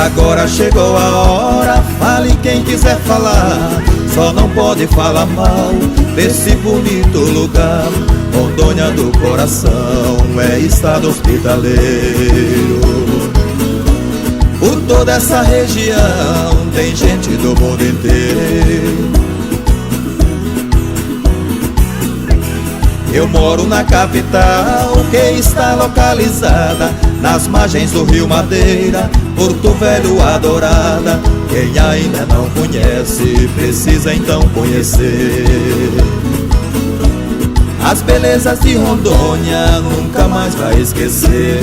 Agora chegou a hora, fale quem quiser falar, só não pode falar mal desse bonito lugar. Rondônia do coração é estado hospitaleiro. Por toda essa região tem gente do mundo inteiro. Eu moro na capital, que está localizada nas margens do Rio Madeira, Porto Velho adorada. Quem ainda não conhece, precisa então conhecer. As belezas de Rondônia nunca mais vai esquecer.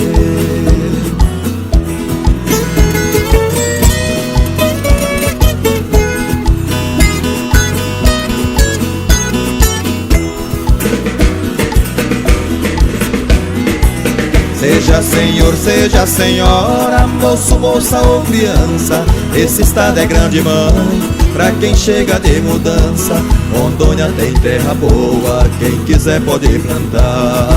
Seja senhor, seja senhora, moço, moça ou criança, esse estado é grande, mãe, pra quem chega de mudança. Rondônia tem terra boa, quem quiser pode plantar.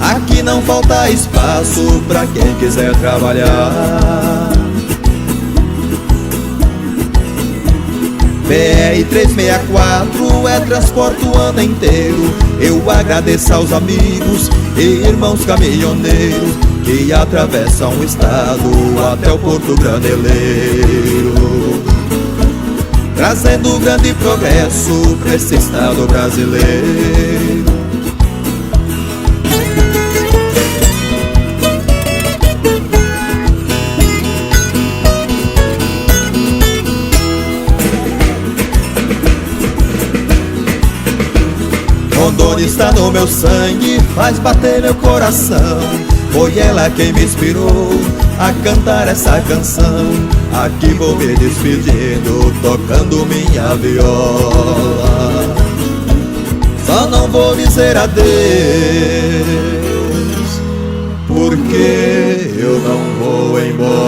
Aqui não falta espaço pra quem quiser trabalhar. BR-364 é transporte o ano inteiro. Eu agradeço aos amigos e irmãos caminhoneiros que atravessam o estado até o Porto Graneleiro, trazendo grande progresso pra esse estado brasileiro. Rondônia está no meu sangue, faz bater meu coração. Foi ela quem me inspirou a cantar essa canção. Aqui vou me despedindo, tocando minha viola. Só não vou dizer adeus, porque eu não vou embora.